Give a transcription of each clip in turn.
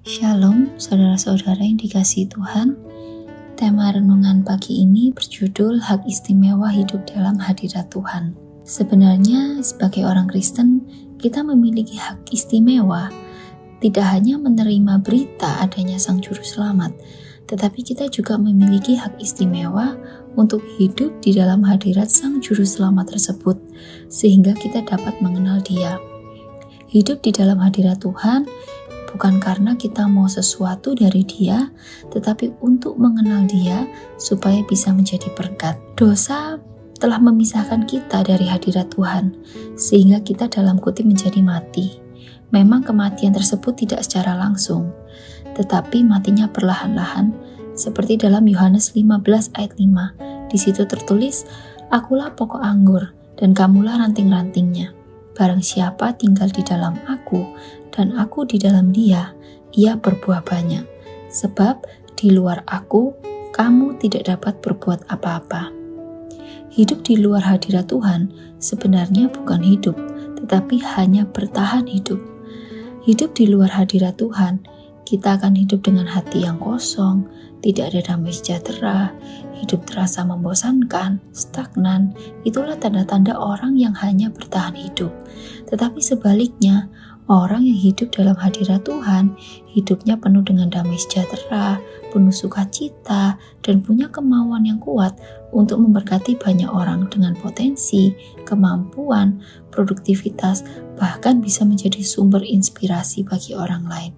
Shalom, saudara-saudara yang dikasihi Tuhan. Tema renungan pagi ini berjudul Hak Istimewa Hidup dalam Hadirat Tuhan. Sebenarnya sebagai orang Kristen, kita memiliki hak istimewa, tidak hanya menerima berita adanya Sang Juru Selamat, tetapi kita juga memiliki hak istimewa untuk hidup di dalam hadirat Sang Juru Selamat tersebut, sehingga kita dapat mengenal Dia. Hidup di dalam hadirat Tuhan bukan karena kita mau sesuatu dari Dia, tetapi untuk mengenal Dia supaya bisa menjadi berkat. Dosa telah memisahkan kita dari hadirat Tuhan, sehingga kita dalam kutip menjadi mati. Memang kematian tersebut tidak secara langsung, tetapi matinya perlahan-lahan, seperti dalam Yohanes 15 ayat 5. Di situ tertulis, "Akulah pokok anggur, dan kamulah ranting-rantingnya. Barang siapa tinggal di dalam aku, dan aku di dalam dia, ia berbuah banyak. Sebab di luar aku, kamu tidak dapat berbuat apa-apa." Hidup di luar hadirat Tuhan sebenarnya bukan hidup, tetapi hanya bertahan hidup. Hidup di luar hadirat Tuhan, kita akan hidup dengan hati yang kosong, tidak ada damai sejahtera, hidup terasa membosankan, stagnan. Itulah tanda-tanda orang yang hanya bertahan hidup. Tetapi sebaliknya, orang yang hidup dalam hadirat Tuhan, hidupnya penuh dengan damai sejahtera, penuh sukacita, dan punya kemauan yang kuat untuk memberkati banyak orang dengan potensi, kemampuan, produktivitas, bahkan bisa menjadi sumber inspirasi bagi orang lain.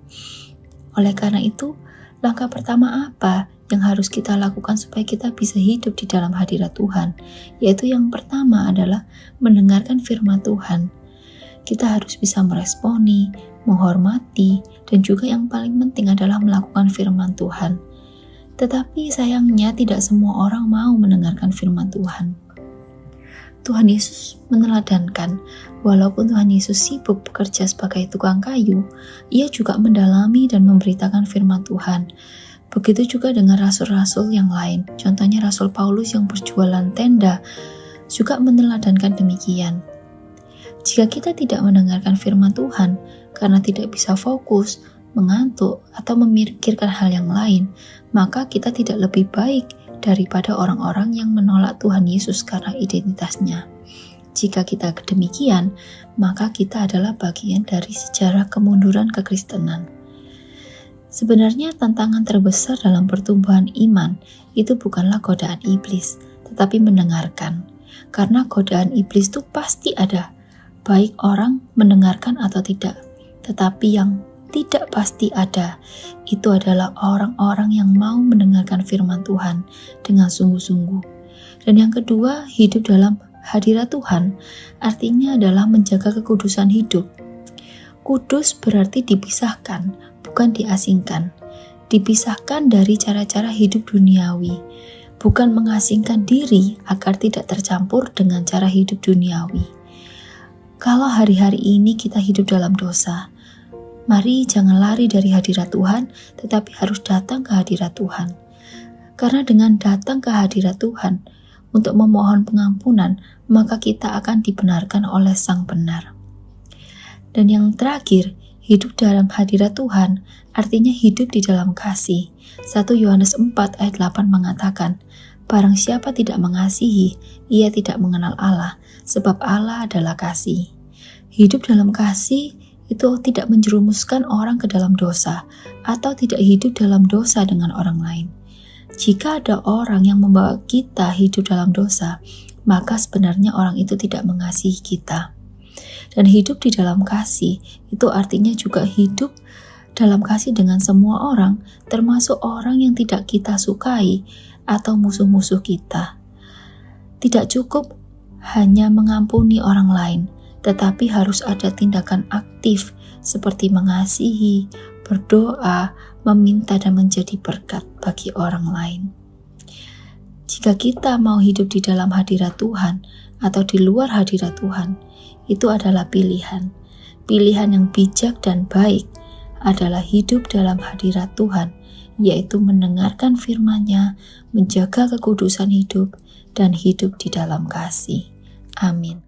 Oleh karena itu, langkah pertama apa yang harus kita lakukan supaya kita bisa hidup di dalam hadirat Tuhan? Yaitu yang pertama adalah mendengarkan firman Tuhan. Kita harus bisa meresponi, menghormati, dan juga yang paling penting adalah melakukan firman Tuhan. Tetapi sayangnya tidak semua orang mau mendengarkan firman Tuhan. Tuhan Yesus meneladankan, walaupun Tuhan Yesus sibuk bekerja sebagai tukang kayu, Ia juga mendalami dan memberitakan firman Tuhan. Begitu juga dengan rasul-rasul yang lain. Contohnya Rasul Paulus yang berjualan tenda juga meneladankan demikian. Jika kita tidak mendengarkan firman Tuhan karena tidak bisa fokus, mengantuk, atau memikirkan hal yang lain, maka kita tidak lebih baik daripada orang-orang yang menolak Tuhan Yesus karena identitasnya. Jika kita demikian, maka kita adalah bagian dari sejarah kemunduran kekristenan. Sebenarnya tantangan terbesar dalam pertumbuhan iman itu bukanlah godaan iblis, tetapi mendengarkan. Karena godaan iblis itu pasti ada, baik orang mendengarkan atau tidak. Tetapi yang tidak pasti ada, itu adalah orang-orang yang mau mendengarkan firman Tuhan dengan sungguh-sungguh. Dan yang kedua, hidup dalam hadirat Tuhan artinya adalah menjaga kekudusan hidup. Kudus berarti dipisahkan, bukan diasingkan. Dipisahkan dari cara-cara hidup duniawi, bukan mengasingkan diri agar tidak tercampur dengan cara hidup duniawi. Kalau hari-hari ini kita hidup dalam dosa, mari jangan lari dari hadirat Tuhan, tetapi harus datang ke hadirat Tuhan. Karena dengan datang ke hadirat Tuhan untuk memohon pengampunan, maka kita akan dibenarkan oleh Sang Benar. Dan yang terakhir, hidup dalam hadirat Tuhan artinya hidup di dalam kasih. 1 Yohanes 4 ayat 8 mengatakan, "Barang siapa tidak mengasihi, ia tidak mengenal Allah, sebab Allah adalah kasih." Hidup dalam kasih itu tidak menjerumuskan orang ke dalam dosa atau tidak hidup dalam dosa dengan orang lain. Jika ada orang yang membawa kita hidup dalam dosa, maka sebenarnya orang itu tidak mengasihi kita. Dan hidup di dalam kasih itu artinya juga hidup dalam kasih dengan semua orang, termasuk orang yang tidak kita sukai atau musuh-musuh kita. Tidak cukup hanya mengampuni orang lain, tetapi harus ada tindakan aktif seperti mengasihi, berdoa, meminta dan menjadi berkat bagi orang lain. Jika kita mau hidup di dalam hadirat Tuhan atau di luar hadirat Tuhan, itu adalah pilihan. Pilihan yang bijak dan baik adalah hidup dalam hadirat Tuhan, yaitu mendengarkan firman-Nya, menjaga kekudusan hidup, dan hidup di dalam kasih. Amin.